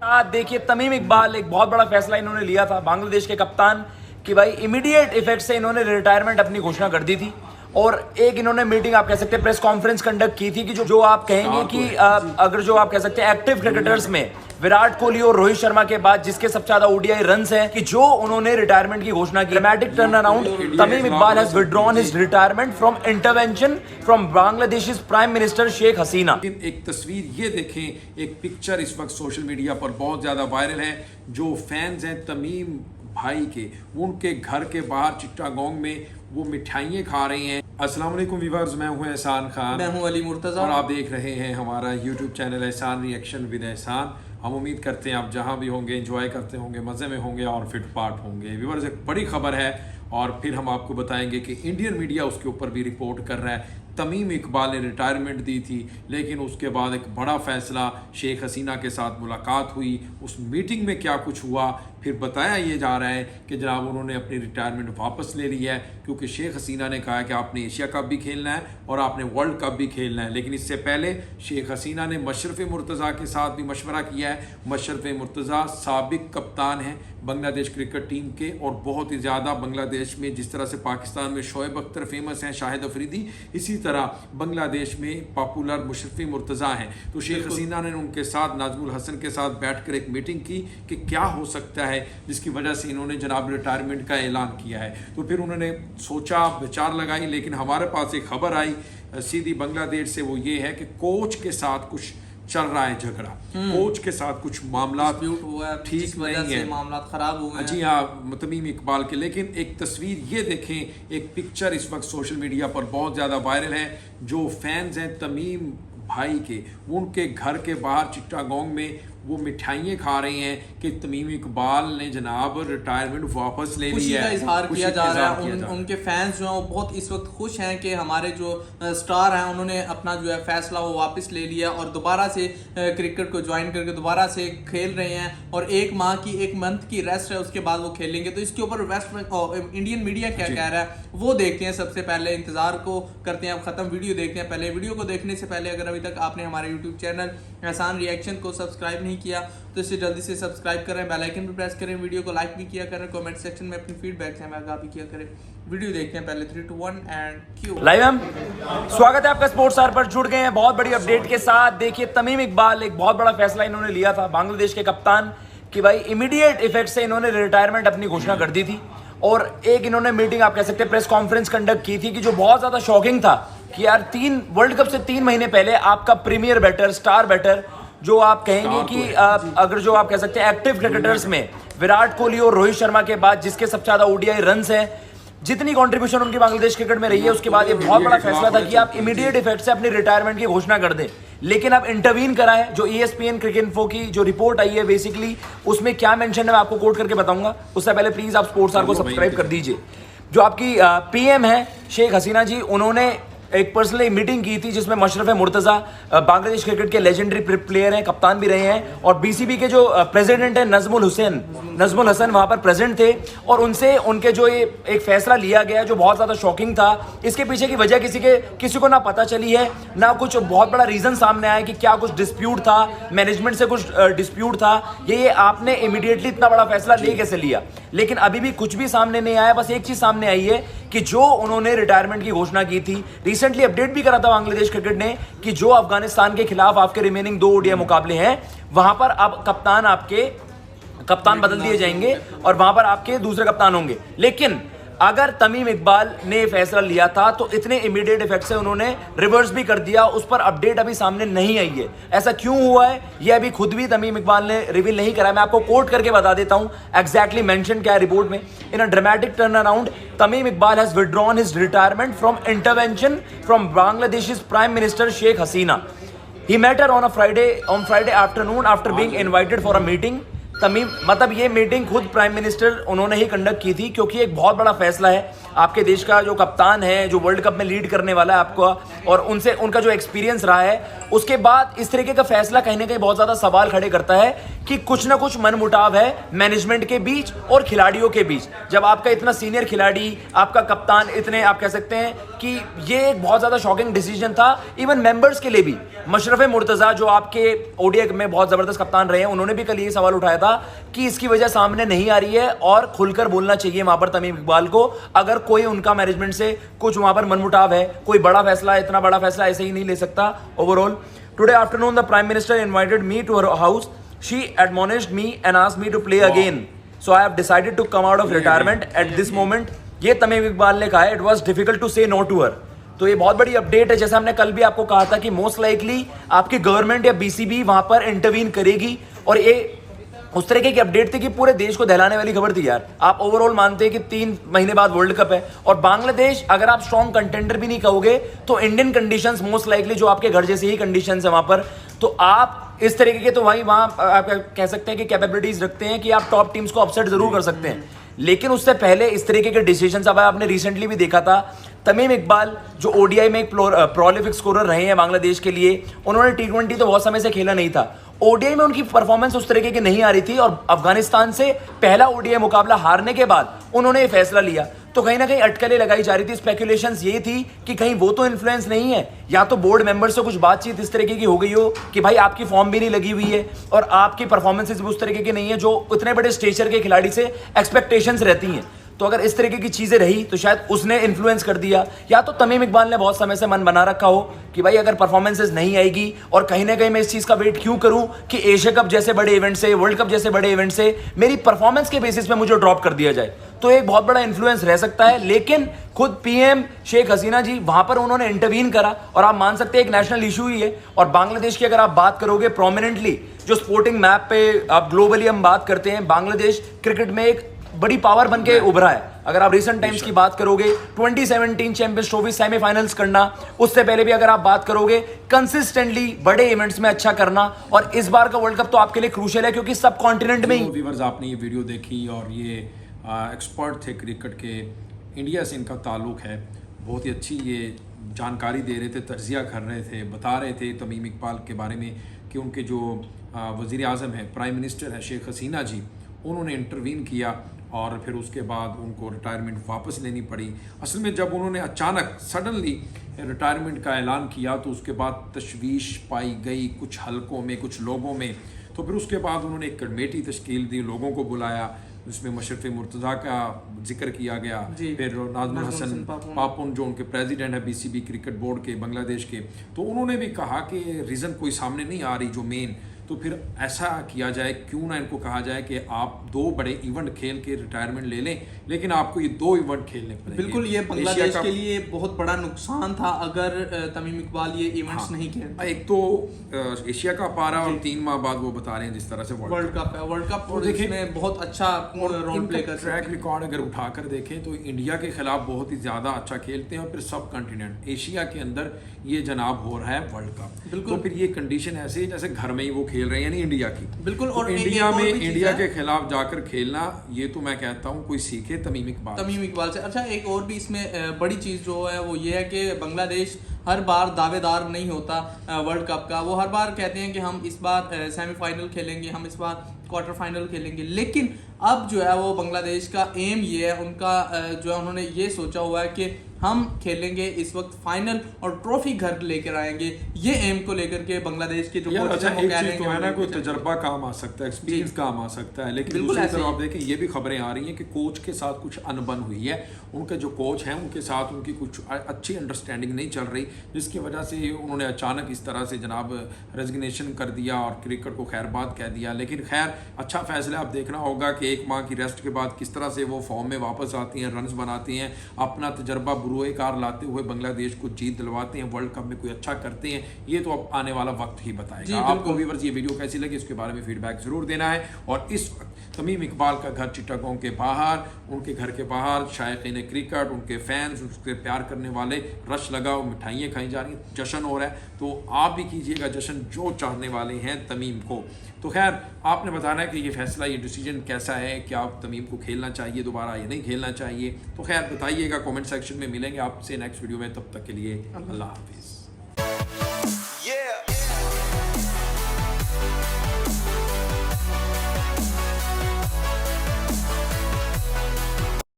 देखिए तमीम इकबाल एक बहुत बड़ा फैसला इन्होंने लिया था, बांग्लादेश के कप्तान कि भाई इमीडिएट इफेक्ट से इन्होंने रिटायरमेंट अपनी घोषणा कर दी थी। और एक इन्होंने मीटिंग आप कह सकते हैं प्रेस कॉन्फ्रेंस कंडक्ट की थी कि जो आप कहेंगे कि अगर जो आप कह सकते हैं एक्टिव क्रिकेटर्स में विराट कोहली और रोहित शर्मा के बाद जिसके सबसे ज्यादा ओडीआई रन्स हैं कि जो उन्होंने रिटायरमेंट की घोषणा की। Dramatic turnaround, Tamim Iqbal has withdrawn his retirement from intervention from Bangladesh prime minister Sheikh Hasina. एक तस्वीर ये देखें, एक पिक्चर इस वक्त सोशल मीडिया पर बहुत ज्यादा वायरल है। जो फैंस हैं तमीम भाई के, उनके घर के बाहर चिट्टागोंग में वो मिठाइयाँ खा रहे हैं। अस्सलाम वालेकुम व्यूअर्स, मैं हूं एहसान खान, मैं हूं अली मुर्तज़ा और आप देख रहे हैं हमारा यूट्यूब चैनल एहसान रिएक्शन विद एहसान। हम उम्मीद करते हैं आप जहां भी होंगे एंजॉय करते होंगे, मज़े में होंगे और फिट फाट होंगे। व्यूअर्स, एक बड़ी खबर है और फिर हम आपको बताएंगे कि इंडियन मीडिया उसके ऊपर भी रिपोर्ट कर रहा है। तमीम इकबाल ने रिटायरमेंट दी थी, लेकिन उसके बाद एक बड़ा फैसला, शेख हसीना के साथ मुलाकात हुई, उस मीटिंग में क्या कुछ हुआ, फिर बताया ये जा रहा है कि जनाब उन्होंने अपनी रिटायरमेंट वापस ले ली है, क्योंकि शेख हसीना ने कहा है कि आपने एशिया कप भी खेलना है और आपने वर्ल्ड कप भी खेलना है। लेकिन इससे पहले शेख हसीना ने मशरफ मुर्तज़ा के साथ भी मशवरा किया है। मशरफ मुर्तज़ा साबिक कप्तान हैं बांग्लादेश क्रिकेट टीम के, और बहुत ही ज़्यादा बांग्लादेश में जिस तरह से पाकिस्तान में शोएब अख्तर फेमस हैं, शाहिद अफरीदी, इसी तरह बांग्लादेश में पॉपुलर मशरफ मुर्तज़ा हैं। तो शेख हसीना ने उनके साथ, नाजमुल हसन के साथ बैठकर एक मीटिंग की कि क्या हो सकता है जिसकी वजह से इन्होंने जनाब रिटायरमेंट का ऐलान किया है। तो फिर उन्होंने सोचा, विचार लगाई, लेकिन हमारे पास एक खबर आई सीधी बांग्लादेश से, वो ये है कि कोच के साथ कुछ चल रहा है झगड़ा, कोच के साथ कुछ मामला ठीक नहीं है, मामला खराब हुए हैं। जी हाँ, तमीम इकबाल के। लेकिन एक तस्वीर ये देखें, एक पिक्चर इस वक्त सोशल मीडिया पर बहुत ज़्यादा वायरल है। जो फैंस हैं तमीम भाई के, उनके घर के बाहर चिट्टागोंग में वो मिठाइयाँ खा रहे हैं कि तमीम इकबाल ने जनाब रिटायरमेंट वापस ले ली है। खुशी का इजहार किया जा रहा है। उनके फैंस जो हैं वो बहुत इस वक्त खुश हैं कि हमारे जो स्टार हैं उन्होंने अपना जो है फैसला वो वापस ले लिया और दोबारा से क्रिकेट को ज्वाइन करके दोबारा से खेल रहे हैं, और एक माह की, एक मंथ की रेस्ट है, उसके बाद वो खेलेंगे। तो इसके ऊपर इंडियन मीडिया क्या कह रहा है वो देखते हैं। सबसे पहले इंतजार को करते हैं, अब खत्म वीडियो देखते हैं। पहले वीडियो को देखने से पहले अगर अभी तक आपने हमारे यूट्यूब चैनल एहसान रिएक्शन को सब्सक्राइब नहीं किया तो इसे जल्दी से सब्सक्राइब करें, बेल आइकन भी प्रेस करें, वीडियो को लाइक भी किया करें, कमेंट सेक्शन में अपनी फीडबैक है आगाह भी किया करें। वीडियो देखते हैं पहले 3, 2, 1 एंड क्यू। लाइव हम स्वागत है आपका स्पोर्ट्स आवर पर, जुड़ गए हैं बहुत बड़ी अपडेट के साथ। देखिए तमीम इकबाल एक बहुत बड़ा फैसला इन्होंने लिया था, बांग्लादेश के कप्तान कि भाई इमीडिएट इफेक्ट से इन्होंने रिटायरमेंट अपनी घोषणा कर दी थी। और एक इन्होंने मीटिंग आप कह सकते हैं प्रेस कॉन्फ्रेंस कंडक्ट की थी कि जो बहुत ज्यादा शॉकिंग था कि यार वर्ल्ड कप से 3 महीने पहले आपका प्रीमियर बैटर, स्टार बैटर, जो आप कहेंगे कि अगर जो आप कह सकते हैं एक्टिव क्रिकेटर्स में विराट कोहली और रोहित शर्मा के बाद जिसके सबसे ज्यादा ओडीआई रन्स हैं, जितनी कंट्रीब्यूशन उनकी बांग्लादेश क्रिकेट में रही है, उसके बाद ये बहुत बड़ा फैसला था कि आप इमीडिएट इफेक्ट से अपनी रिटायरमेंट की घोषणा कर दें। लेकिन अब इंटरवीन करा है। जो ESPN क्रिकेट इन्फो की जो रिपोर्ट आई है, बेसिकली उसमें क्या मेंशन है मैं आपको कोट करके बताऊंगा। उससे पहले प्लीज आप स्पोर्ट्स आवर को सब्सक्राइब कर दीजिए। जो आपकी PM है शेख हसीना जी, उन्होंने एक पर्सनली मीटिंग की थी जिसमें मशरफ मुर्तज़ा बांग्लादेश क्रिकेट के लेजेंडरी प्लेयर हैं, कप्तान भी रहे हैं, और BCB के जो प्रेसिडेंट हैं नजमुल हसन वहां पर प्रेजेंट थे। और उनसे उनके जो ये एक फैसला लिया गया जो बहुत ज़्यादा शॉकिंग था, इसके पीछे की वजह किसी को ना पता चली है, ना कुछ बहुत बड़ा रीज़न सामने आया कि क्या कुछ डिस्प्यूट था, मैनेजमेंट से कुछ डिस्प्यूट था, ये आपने इमीडिएटली इतना बड़ा फैसला ले कैसे लिया। लेकिन अभी भी कुछ भी सामने नहीं आया। बस एक चीज़ सामने आई है कि जो उन्होंने रिटायरमेंट की घोषणा की थी, रिसेंटली अपडेट भी करा था बांग्लादेश क्रिकेट ने कि जो अफगानिस्तान के खिलाफ आपके रिमेनिंग 2 ओडीआई मुकाबले हैं, वहां पर अब कप्तान बदल दिए जाएंगे और वहां पर आपके दूसरे कप्तान होंगे। लेकिन अगर तमीम इकबाल ने फैसला लिया था तो इतने इमीडिएट इफेक्ट से उन्होंने रिवर्स भी कर दिया, उस पर अपडेट अभी सामने नहीं आई है। ऐसा क्यों हुआ है ये अभी खुद भी तमीम इकबाल ने रिवील नहीं करा। मैं आपको कोट करके बता देता हूं एग्जैक्टली मेंशन क्या है रिपोर्ट में। In a dramatic turnaround, Tamim Iqbal has withdrawn his retirement from intervention from Bangladesh prime minister Sheikh Hasina. He met her on Friday afternoon after being invited for a meeting. Tamim मतलब ये मीटिंग खुद प्राइम मिनिस्टर उन्होंने ही conduct की थी, क्योंकि एक बहुत बड़ा फैसला है। आपके देश का जो कप्तान है, जो वर्ल्ड कप में लीड करने वाला है आपको, और उनका जो एक्सपीरियंस रहा है, उसके बाद इस तरीके का फैसला कहीं ना कहीं बहुत ज़्यादा सवाल खड़े करता है कि कुछ ना कुछ मनमुटाव है मैनेजमेंट के बीच और खिलाड़ियों के बीच। जब आपका इतना सीनियर खिलाड़ी, आपका कप्तान, इतने आप कह सकते हैं कि ये एक बहुत ज़्यादा शॉकिंग डिसीजन था इवन मेंबर्स के लिए भी। मशरफ मुर्तज़ा जो आपके ओडीआई में बहुत ज़बरदस्त कप्तान रहे हैं, उन्होंने भी कल ये सवाल उठाया था कि इसकी वजह सामने नहीं आ रही है और खुलकर बोलना चाहिए वहाँ पर तमीम इकबाल को, अगर कोई उनका मैनेजमेंट से कुछ वहाँ पर मनमुटाव है, कोई बड़ा फैसला, इतना बड़ा फैसला ऐसे ही नहीं ले सकता overall. Today afternoon the prime minister invited me to her house. She admonished me and asked me to play again. So I have decided to come out of retirement at this moment. ये तमीम इकबाल ने कहा है. It was difficult to say no to her. तो ये बहुत बड़ी update है। जैसे हमने कल भी आपको कहा था कि मोस्ट लाइकली आपकी गवर्नमेंट या बीसीबी वहां पर इंटरवीन करेगी, और ये उस तरीके की अपडेट थी कि पूरे देश को दहलाने वाली खबर थी यार। आप ओवरऑल मानते हैं कि 3 महीने बाद वर्ल्ड कप है और बांग्लादेश अगर आप स्ट्रॉन्ग कंटेंडर भी नहीं कहोगे तो इंडियन कंडीशंस मोस्ट लाइकली जो आपके घर जैसी ही कंडीशंस है वहां पर, तो आप इस तरीके के तो वहीं वहां आप कह सकते हैं कि कैपेबिलिटीज रखते हैं कि आप टॉप टीम्स को अपसेट जरूर कर सकते हैं। लेकिन उससे पहले इस तरीके के डिसीजंस, अब आपने रिसेंटली भी देखा था तमीम इकबाल जो ओडीआई में एक प्रोलिफिक स्कोरर रहे हैं बांग्लादेश के लिए, उन्होंने टी20 तो बहुत समय से खेला नहीं था। ओडीआई में उनकी परफॉर्मेंस उस तरीके की नहीं आ रही थी और अफगानिस्तान से पहला ओडीआई मुकाबला हारने के बाद उन्होंने ये फैसला लिया। तो कहीं ना कहीं अटकलें लगाई जा रही थी। स्पेकुलेशंस ये थी कि कहीं वो तो इन्फ्लुएंस नहीं है, या तो बोर्ड मेंबर से कुछ बातचीत इस तरीके की हो गई हो कि भाई आपकी फॉर्म भी नहीं लगी हुई है और आपकी परफॉर्मेंसेस भी उस तरीके की नहीं है जो उतने बड़े स्टेचर के खिलाड़ी से एक्सपेक्टेशंस रहती हैं। तो अगर इस तरीके की चीजें रही तो शायद उसने इन्फ्लुएंस कर दिया, या तो तमीम इकबाल ने बहुत समय से मन बना रखा हो कि भाई अगर परफॉर्मेंसेस नहीं आएगी और कहीं ना कहीं मैं इस चीज का वेट क्यों करूं कि एशिया कप जैसे बड़े इवेंट से, वर्ल्ड कप जैसे बड़े इवेंट से मेरी परफॉर्मेंस के बेसिस पे मुझे ड्रॉप कर दिया जाए। तो एक बहुत बड़ा इन्फ्लुएंस रह सकता है। लेकिन खुद पीएम शेख हसीना जी वहां पर उन्होंने इंटरवीन करा और आप मान सकते हैं एक नेशनल इशू ही है। और बांग्लादेश की अगर आप बात करोगे प्रोमिनेंटली जो स्पोर्टिंग मैप पे आप ग्लोबली हम बात करते हैं, बांग्लादेश क्रिकेट में एक बड़ी पावर बन के उभरा है। अगर आप रिसेंट टाइम्स की बात करोगे 2017 चैंपियंस ट्रॉफी सेमीफाइनल्स करना, उससे पहले भी अगर आप बात करोगे कंसिस्टेंटली बड़े इवेंट्स में अच्छा करना, और इस बार का वर्ल्ड कप तो आपके लिए क्रूशियल है क्योंकि सब कॉन्टिनेंट में ही। व्यूअर्स, आपने ये वीडियो देखी और ये एक्सपर्ट थे क्रिकेट के, इंडिया से इनका ताल्लुक है, बहुत ही अच्छी ये जानकारी दे रहे थे, तज्जिया कर रहे थे, बता रहे थे तमीम इकबाल के बारे में कि उनके जो वज़ीर आज़म है, प्राइम मिनिस्टर है शेख हसीना जी, उन्होंने इंटरवीन किया और फिर उसके बाद उनको रिटायरमेंट वापस लेनी पड़ी। असल में जब उन्होंने अचानक सडनली रिटायरमेंट का ऐलान किया तो उसके बाद तशवीश पाई गई कुछ हलकों में, कुछ लोगों में। तो फिर उसके बाद उन्होंने एक कमेटी तश्कील दी, लोगों को बुलाया, जिसमें मशरफ मुर्तज़ा का जिक्र किया गया, फिर नाज़मुल हसन पापुन जो उनके प्रेसिडेंट है बीसीबी क्रिकेट बोर्ड के बांग्लादेश के, तो उन्होंने भी कहा कि रीज़न कोई सामने नहीं आ रही जो मेन, तो फिर ऐसा किया जाए, क्यों ना इनको कहा जाए कि आप 2 बड़े इवेंट खेल के रिटायरमेंट ले लें, लेकिन आपको ये 2 इवेंट खेलने पड़ेंगे। बिल्कुल, ये बांग्लादेश के लिए बहुत बड़ा नुकसान था अगर तमीम इकबाल ये इवेंट्स नहीं खेलते। एक तो एशिया कप आ रहा है और 3 माह बाद वो बता रहे हैं जिस तरह से वर्ल्ड कप है, वर्ल्ड कप और इसमें बहुत अच्छा रोल प्ले कर ट्रैक रिकॉर्ड अगर उठाकर देखें तो इंडिया के खिलाफ बहुत ही ज्यादा अच्छा खेलते हैं और फिर सब कंटिनेंट एशिया के अंदर ये जनाब हो रहा है वर्ल्ड कप। बिल्कुल, तो फिर ये कंडीशन ऐसे ही जैसे घर में ही वो खेल रहे हैं, यानी इंडिया की। बिल्कुल, और इंडिया में इंडिया के खिलाफ जाकर खेलना, ये तो मैं कहता हूँ कोई सीखे तमीम इकबाल से। अच्छा, एक और भी इसमें बड़ी चीज़ जो है वो ये है कि बांग्लादेश हर बार दावेदार नहीं होता वर्ल्ड कप का। वो हर बार कहते हैं कि हम इस बार सेमीफाइनल खेलेंगे, हम इस बार क्वार्टर फाइनल खेलेंगे, लेकिन अब जो है वो बांग्लादेश का एम ये है, उनका जो है उन्होंने ये सोचा हुआ है कि हम खेलेंगे इस वक्त फाइनल और ट्रॉफी घर लेकर आएंगे। ये एम को लेकर के बांग्लादेश के जो कोच हैं वो कह रहे हैं तो है ना, कोई तजर्बा काम आ सकता है, एक्सपीरियंस काम आ सकता है, लेकिन दूसरी तरफ आप देखें ये भी खबरें आ रही हैं कि कोच के साथ कुछ अनबन हुई है। उनके जो कोच हैं उनके साथ उनकी कुछ अच्छी अंडरस्टैंडिंग नहीं चल रही, जिसकी वजह से उन्होंने अचानक इस तरह से जनाब रेजिग्नेशन कर दिया और क्रिकेट को खैरबाद कह दिया। लेकिन खैर अच्छा फैसला, आप देखना होगा कि 1 माह की रेस्ट के बाद किस तरह से वो फॉर्म में वापस आती हैं, रन्स बनाती हैं, अपना तजर्बा बुरोएकार लाते हुए बांग्लादेश को जीत दिलवाते हैं, वर्ल्ड कप में कोई अच्छा करते हैं। ये तो अब आने वाला वक्त ही बताएगा। आपको व्यूअर्स ये वीडियो कैसी लगी इसके बारे में फीडबैक जरूर देना है। और इस वक्त तमीम इकबाल का घर चिट्टागोंग के बाहर, उनके घर के बाहर शायकीन क्रिकेट, उनके फैंस, उसके प्यार करने वाले रश लगा, मिठाइयाँ खाई जा रही हैं, जश्न हो रहा है। तो आप भी कीजिएगा जश्न जो चाहने वाले हैं तमीम को। तो खैर आपने बताना है कि ये फैसला, ये डिसीजन कैसा है, क्या तमीम को खेलना चाहिए दोबारा या नहीं खेलना चाहिए। तो खैर बताइएगा, कमेंट सेक्शन में मिलेंगे आपसे नेक्स्ट वीडियो में। तब तक के लिए अल्लाह हाफिज़।